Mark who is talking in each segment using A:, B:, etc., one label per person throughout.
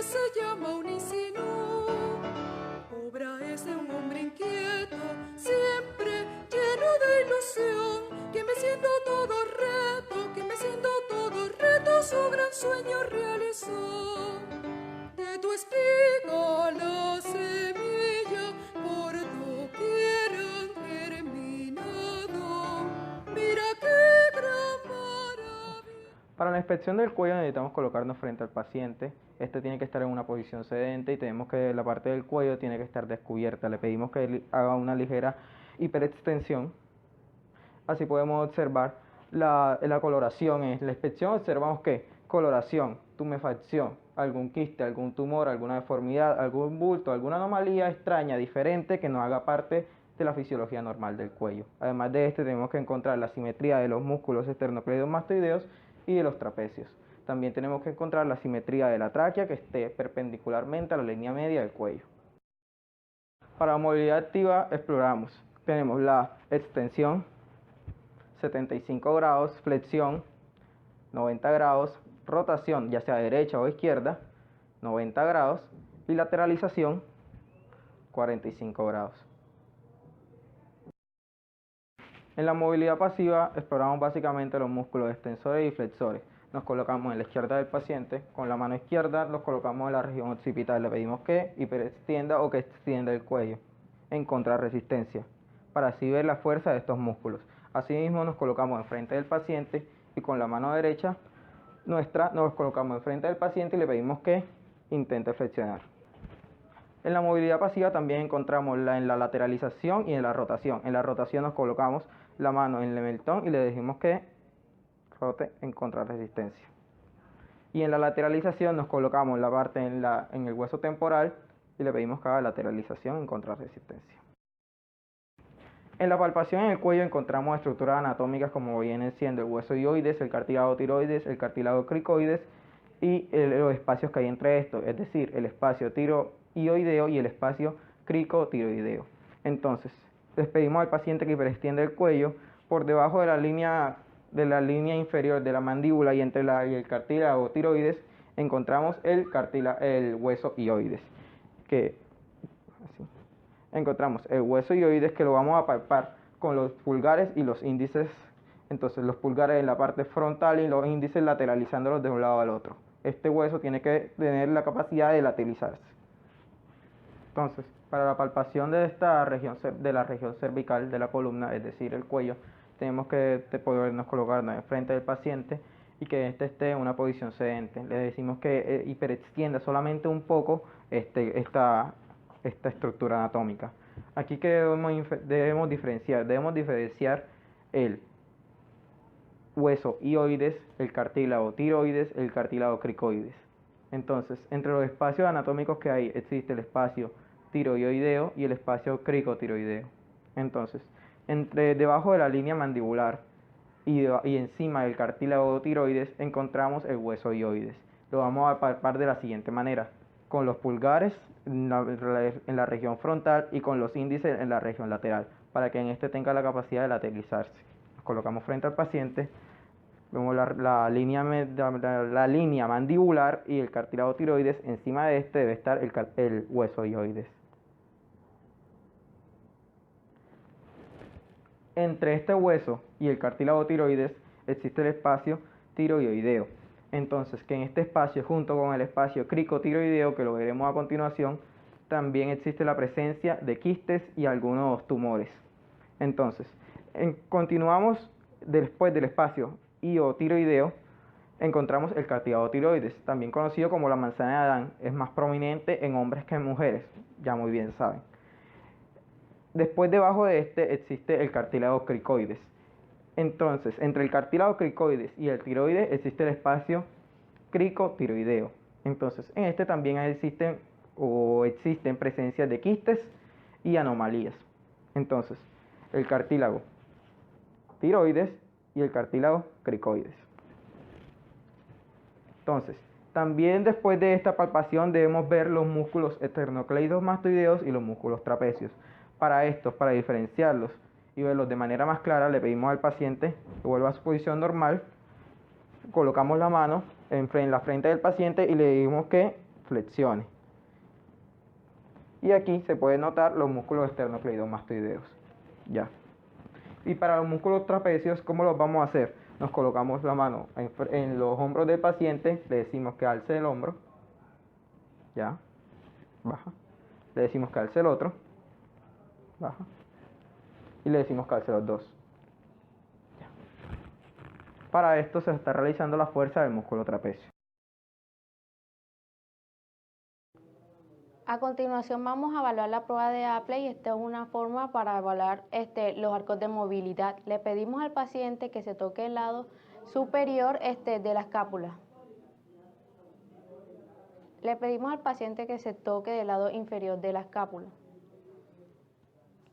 A: se llama Unicino. Obra es de un hombre inquieto, siempre lleno de ilusión, que me siento todo reto, su gran sueño realizó. De tu espiga la semilla por doquier han germinado. Mira qué gran maravilla.
B: Para la inspección del cuello necesitamos colocarnos frente al paciente. Este tiene que estar en una posición sedente y tenemos que la parte del cuello tiene que estar descubierta. Le pedimos que él haga una ligera hiperextensión. Así podemos observar la coloración. En la inspección observamos que coloración, tumefacción, algún quiste, algún tumor, alguna deformidad, algún bulto, alguna anomalía extraña, diferente que no haga parte de la fisiología normal del cuello. Además de este tenemos que encontrar la simetría de los músculos esternocleidomastoideos y de los trapecios. También tenemos que encontrar la simetría de la tráquea que esté perpendicularmente a la línea media del cuello. Para la movilidad activa exploramos. Tenemos la extensión, 75 grados, flexión, 90 grados, rotación ya sea derecha o izquierda, 90 grados y lateralización, 45 grados. En la movilidad pasiva exploramos básicamente los músculos extensores y flexores. Nos colocamos en la izquierda del paciente, con la mano izquierda los colocamos en la región occipital, le pedimos que hiperextienda o que extienda el cuello en contrarresistencia, para así ver la fuerza de estos músculos. Asimismo nos colocamos enfrente del paciente y con la mano derecha nuestra nos colocamos enfrente del paciente y le pedimos que intente flexionar. En la movilidad pasiva también encontramos en la lateralización y en la rotación. En la rotación nos colocamos la mano en el mentón y le decimos que rote en contrarresistencia. Y en la lateralización nos colocamos la parte en el hueso temporal y le pedimos que haga lateralización en contrarresistencia. En la palpación en el cuello encontramos estructuras anatómicas como vienen siendo el hueso hioides, el cartílago tiroides, el cartílago cricoides y los espacios que hay entre estos, es decir, el espacio tiroideo y el espacio cricotiroideo. Entonces, les pedimos al paciente que hiperextienda el cuello por debajo de la línea inferior de la mandíbula y entre el cartílago tiroides encontramos el hueso hioides, encontramos el hueso hioides que lo vamos a palpar con los pulgares y los índices. Entonces los pulgares en la parte frontal y los índices lateralizándolos de un lado al otro. Este hueso tiene que tener la capacidad de lateralizarse. Entonces, para la palpación de esta región, de la región cervical de la columna, es decir, el cuello, tenemos que podernos colocarnos enfrente del paciente y que éste esté en una posición sedente. Le decimos que hiperextienda solamente un poco esta estructura anatómica. Aquí que debemos diferenciar el hueso hioides, el cartílago tiroides, el cartílago cricoides. Entonces, entre los espacios anatómicos que hay existe el espacio tiroideo y el espacio cricotiroideo. Entonces, debajo de la línea mandibular y encima del cartílago tiroides encontramos el hueso hioides. Lo vamos a palpar de la siguiente manera: con los pulgares en la región frontal y con los índices en la región lateral, para que en este tenga la capacidad de lateralizarse. Nos colocamos frente al paciente, vemos la línea mandibular y el cartílago tiroides. Encima de este debe estar el hueso hioides. Entre este hueso y el cartílago tiroides existe el espacio tiroideo. Entonces, que en este espacio, junto con el espacio cricotiroideo, que lo veremos a continuación, también existe la presencia de quistes y algunos tumores. Entonces, continuamos después del espacio iotiroideo, encontramos el cartílago tiroides, también conocido como la manzana de Adán. Es más prominente en hombres que en mujeres, ya muy bien saben. Después, debajo de este, existe el cartílago cricoides. Entonces, entre el cartílago cricoides y el tiroides existe el espacio cricotiroideo. Entonces, en este también existen presencias de quistes y anomalías. Entonces, el cartílago tiroides y el cartílago cricoides. Entonces, también después de esta palpación debemos ver los músculos esternocleidomastoideos y los músculos trapecios. Para diferenciarlos y verlos de manera más clara, le pedimos al paciente que vuelva a su posición normal, colocamos la mano en la frente del paciente y le decimos que flexione. Y aquí se pueden notar los músculos esternocleidomastoideos. Ya. Y para los músculos trapecios, ¿cómo los vamos a hacer? Nos colocamos la mano en los hombros del paciente, le decimos que alce el hombro, ya, baja. Le decimos que alce el otro, baja. Y le decimos que alce los dos. Ya. Para esto se está realizando la fuerza del músculo trapecio.
C: A continuación vamos a evaluar la prueba de Apley. Esta es una forma para evaluar los arcos de movilidad. Le pedimos al paciente que se toque el lado superior de la escápula. Le pedimos al paciente que se toque del lado inferior de la escápula.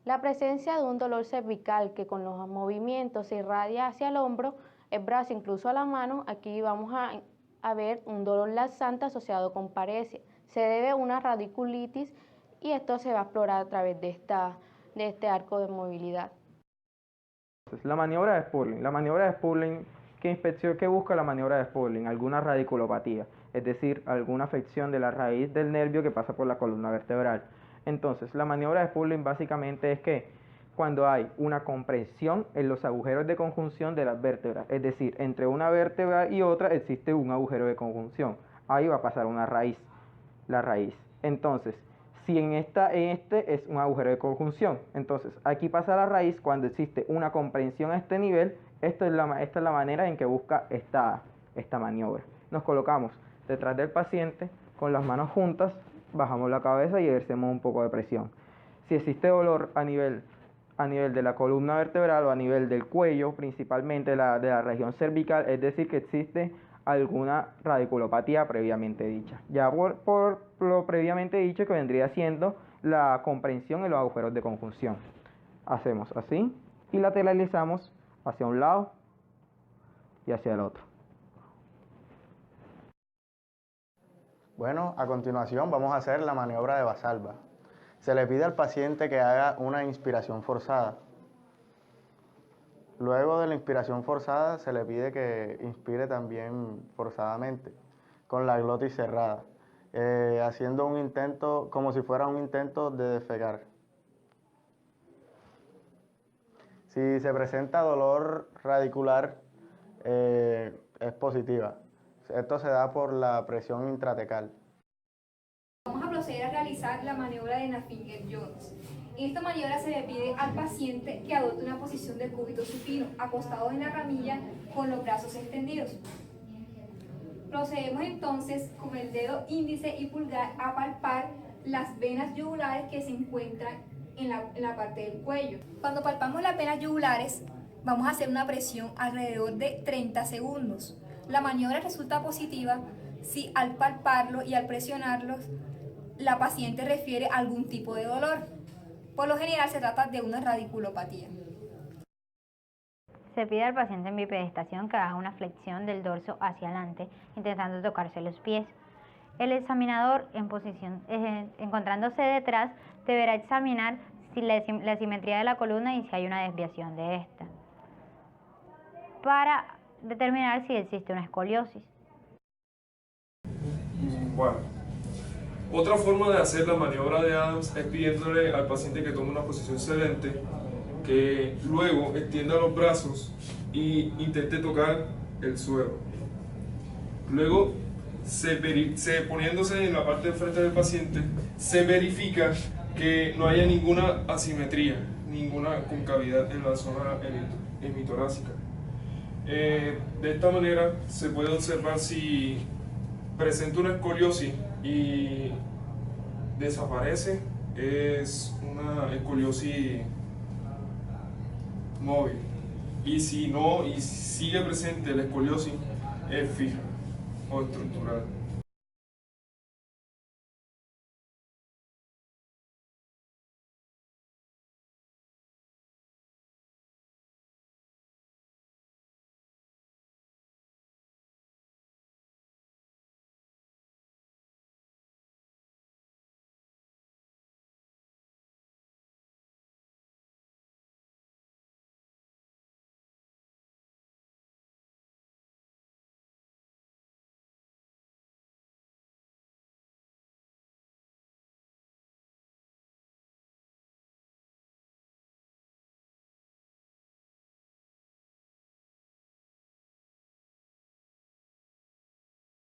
C: La presencia de un dolor cervical que con los movimientos se irradia hacia el hombro, el brazo, incluso a la mano, aquí vamos a ver un dolor laxante asociado con paresia. Se debe a una radiculitis y esto se va a explorar a través de este arco de movilidad.
B: La maniobra de Spurling. La maniobra de Spurling, ¿qué busca la maniobra de Spurling? Alguna radiculopatía, es decir, alguna afección de la raíz del nervio que pasa por la columna vertebral. Entonces, la maniobra de Spurling básicamente es que cuando hay una compresión en los agujeros de conjunción de las vértebras, es decir, entre una vértebra y otra existe un agujero de conjunción. Ahí va a pasar una raíz, la raíz. Entonces, si en este es un agujero de conjunción, entonces aquí pasa la raíz cuando existe una comprensión a este nivel. Esta es la manera en que busca esta maniobra. Nos colocamos detrás del paciente con las manos juntas, bajamos la cabeza y ejercemos un poco de presión. Si existe dolor a nivel de la columna vertebral o a nivel del cuello, principalmente de la región cervical, es decir, que existe alguna radiculopatía previamente dicha. Ya por lo previamente dicho, que vendría siendo la comprensión en los agujeros de conjunción. Hacemos así y lateralizamos hacia un lado y hacia el otro.
D: Bueno, a continuación vamos a hacer la maniobra de Valsalva. Se le pide al paciente que haga una inspiración forzada. Luego de la inspiración forzada se le pide que inspire también forzadamente, con la glotis cerrada, haciendo un intento como si fuera un intento de defecar. Si se presenta dolor radicular, es positiva. Esto se da por la presión intratecal.
E: Vamos a proceder a realizar la maniobra de Nafinger-Jones. En esta maniobra se le pide al paciente que adopte una posición de cúbito supino, acostado en la ramilla con los brazos extendidos. Procedemos entonces con el dedo índice y pulgar a palpar las venas yugulares que se encuentran en la parte del cuello. Cuando palpamos las venas yugulares, vamos a hacer una presión alrededor de 30 segundos. La maniobra resulta positiva si al palparlo y al presionarlos, la paciente refiere a algún tipo de dolor. Por lo general se trata de una radiculopatía.
F: Se pide al paciente en bipedestación que haga una flexión del dorso hacia adelante, intentando tocarse los pies. El examinador, encontrándose detrás, deberá examinar la simetría de la columna y si hay una desviación de esta, para determinar si existe una escoliosis.
G: Bueno, otra forma de hacer la maniobra de Adams es pidiéndole al paciente que tome una posición sedente, que luego extienda los brazos y intente tocar el suelo. Luego, poniéndose en la parte de frente del paciente, se verifica que no haya ninguna asimetría, ninguna concavidad en la zona hemitorácica. De esta manera se puede observar si presenta una escoliosis y desaparece, es una escoliosis móvil, y si no, y sigue presente la escoliosis, es fija o estructural.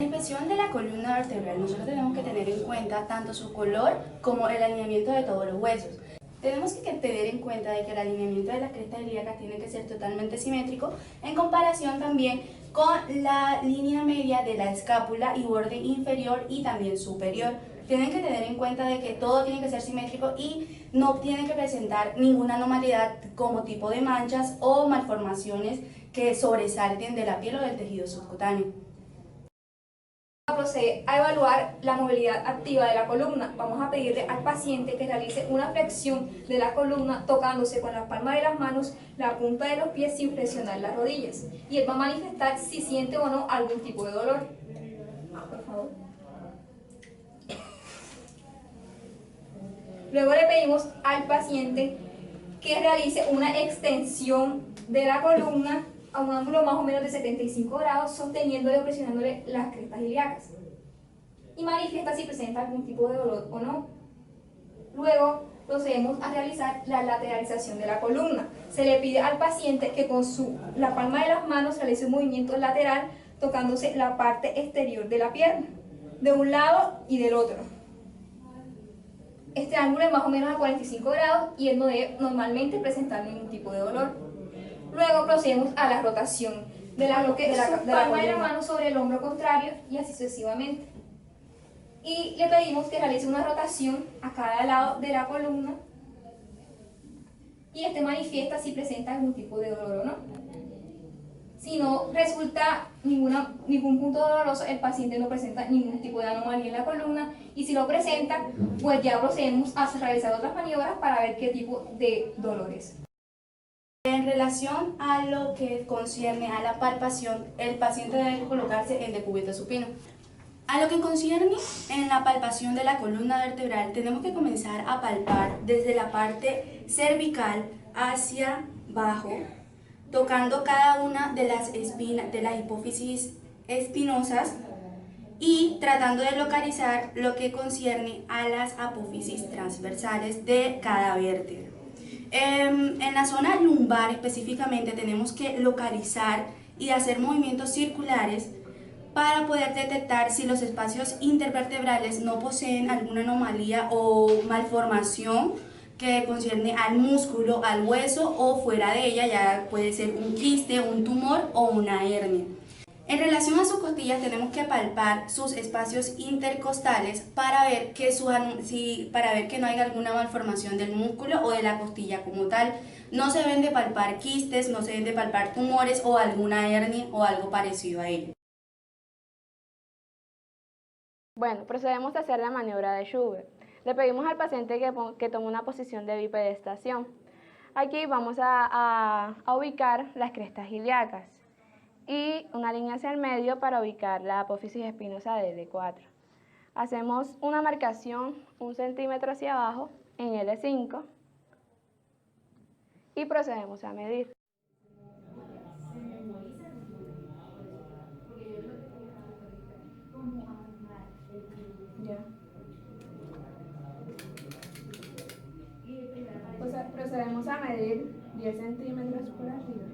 H: En la inspección de la columna vertebral, nosotros tenemos que tener en cuenta tanto su color como el alineamiento de todos los huesos. Tenemos que tener en cuenta de que el alineamiento de las crestas ilíacas tiene que ser totalmente simétrico en comparación también con la línea media de la escápula y borde inferior y también superior. Tienen que tener en cuenta de que todo tiene que ser simétrico y no tienen que presentar ninguna anormalidad como tipo de manchas o malformaciones que sobresalten de la piel o del tejido subcutáneo.
E: Procede a evaluar la movilidad activa de la columna. Vamos a pedirle al paciente que realice una flexión de la columna tocándose con la palma de las manos la punta de los pies sin presionar las rodillas. Y él va a manifestar si siente o no algún tipo de dolor. Por favor. Luego le pedimos al paciente que realice una extensión de la columna a un ángulo más o menos de 75 grados, sosteniéndole o presionándole las crestas ilíacas. Y manifiesta si presenta algún tipo de dolor o no. Luego procedemos a realizar la lateralización de la columna. Se le pide al paciente que con la palma de las manos realice un movimiento lateral tocándose la parte exterior de la pierna, de un lado y del otro. Este ángulo es más o menos a 45 grados y él no debe normalmente presentar ningún tipo de dolor. Luego procedemos a la rotación de la palma de la mano sobre el hombro contrario y así sucesivamente. Y le pedimos que realice una rotación a cada lado de la columna y este manifiesta si presenta algún tipo de dolor o no. Si no resulta ningún punto doloroso, el paciente no presenta ningún tipo de anomalía en la columna y si lo presenta, pues ya procedemos a realizar otras maniobras para ver qué tipo de dolor es.
H: En relación a lo que concierne a la palpación, el paciente debe colocarse en decúbito supino. A lo que concierne en la palpación de la columna vertebral, tenemos que comenzar a palpar desde la parte cervical hacia abajo, tocando cada una de las espinas, de las hipófisis espinosas y tratando de localizar lo que concierne a las apófisis transversales de cada vértebra. En la zona lumbar específicamente tenemos que localizar y hacer movimientos circulares para poder detectar si los espacios intervertebrales no poseen alguna anomalía o malformación que concierne al músculo, al hueso o fuera de ella, ya puede ser un quiste, un tumor o una hernia. En relación a sus costillas tenemos que palpar sus espacios intercostales para ver que no haya alguna malformación del músculo o de la costilla como tal. No se deben de palpar quistes, no se deben de palpar tumores o alguna hernia o algo parecido a ello.
C: Bueno, procedemos a hacer la maniobra de Schubert. Le pedimos al paciente que tome una posición de bipedestación. Aquí vamos a ubicar las crestas ilíacas y una línea hacia el medio para ubicar la apófisis espinosa de L4. Hacemos una marcación 1 centímetro hacia abajo en L5 y procedemos a medir. Procedemos a medir 10 centímetros por arriba.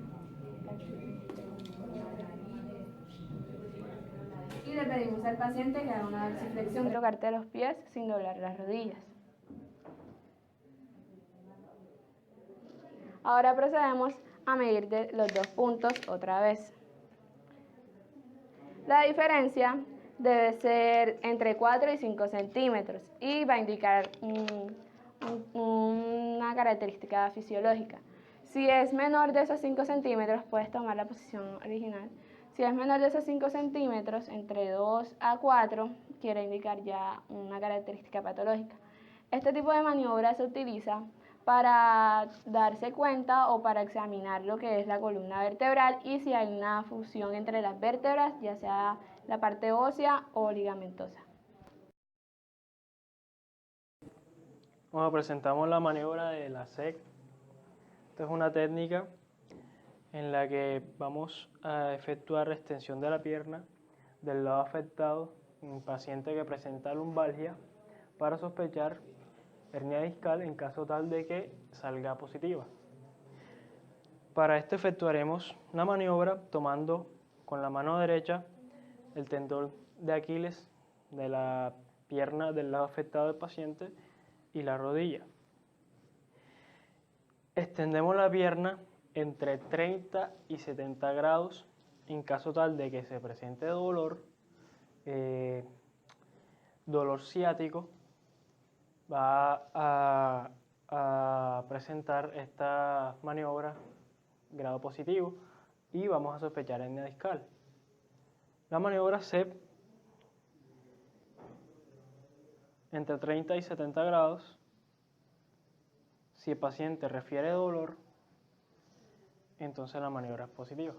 C: Y le pedimos al paciente que haga una dorsiflexión, tocarte los pies sin doblar las rodillas. Ahora procedemos a medir los dos puntos otra vez. La diferencia debe ser entre 4 y 5 centímetros y va a indicar una característica fisiológica. Si es menor de esos 5 centímetros, puedes tomar la posición original. Si es menor de esos 5 centímetros, entre 2 a 4, quiere indicar ya una característica patológica. Este tipo de maniobra se utiliza para darse cuenta o para examinar lo que es la columna vertebral y si hay una fusión entre las vértebras, ya sea la parte ósea o ligamentosa.
I: Bueno, presentamos la maniobra de la SEC. Esta es una técnica en la que vamos a efectuar extensión de la pierna del lado afectado en un paciente que presenta lumbalgia para sospechar hernia discal en caso tal de que salga positiva. Para esto efectuaremos una maniobra tomando con la mano derecha el tendón de Aquiles de la pierna del lado afectado del paciente y la rodilla. Extendemos la pierna entre 30 y 70 grados en caso tal de que se presente dolor, dolor ciático. Va a presentar esta maniobra grado positivo y vamos a sospechar hernia discal. La maniobra CEP entre 30 y 70 grados. Si el paciente refiere dolor, entonces la maniobra es positiva.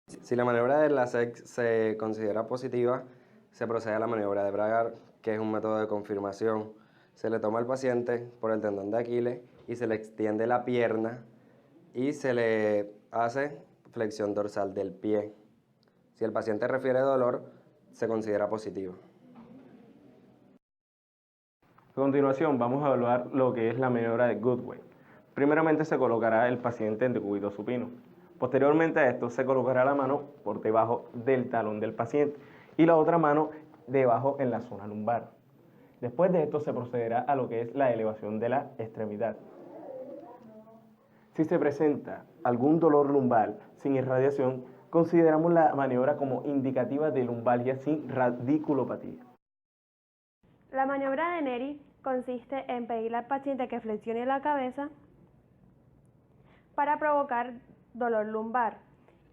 J: Si la maniobra de la SEC se considera positiva, se procede a la maniobra de Bragar, que es un método de confirmación. Se le toma al paciente por el tendón de Aquiles y se le extiende la pierna y se le hace flexión dorsal del pie. Si el paciente refiere dolor, se considera positivo.
K: A continuación vamos a evaluar lo que es la maniobra de Goodway. Primeramente se colocará el paciente en decúbito supino. Posteriormente a esto se colocará la mano por debajo del talón del paciente y la otra mano debajo en la zona lumbar. Después de esto se procederá a lo que es la elevación de la extremidad. Si se presenta algún dolor lumbar sin irradiación, consideramos la maniobra como indicativa de lumbalgia sin radiculopatía.
L: La maniobra de Neri consiste en pedirle al paciente que flexione la cabeza para provocar dolor lumbar.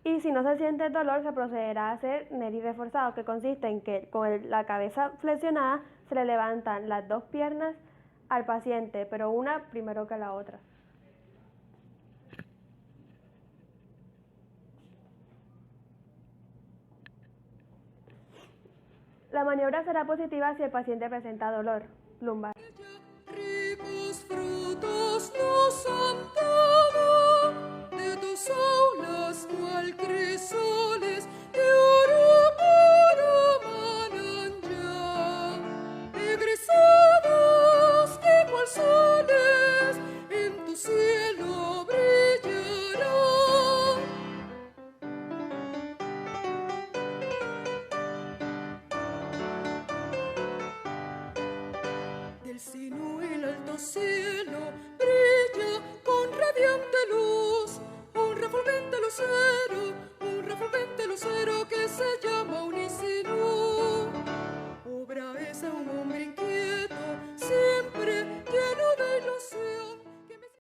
L: Y si no se siente dolor, se procederá a hacer Neri reforzado, que consiste en que con la cabeza flexionada se le levantan las dos piernas al paciente, pero una primero que la otra. La maniobra será positiva si el paciente presenta dolor lumbar.
A: Ricos frutos nos han dado, de tus aulas cual crisoles de oro puro manan ya, egresados que cual soles en tu cielo brillarán. Del sino el alto cielo brilla con radiante luz, un refulgente lucero.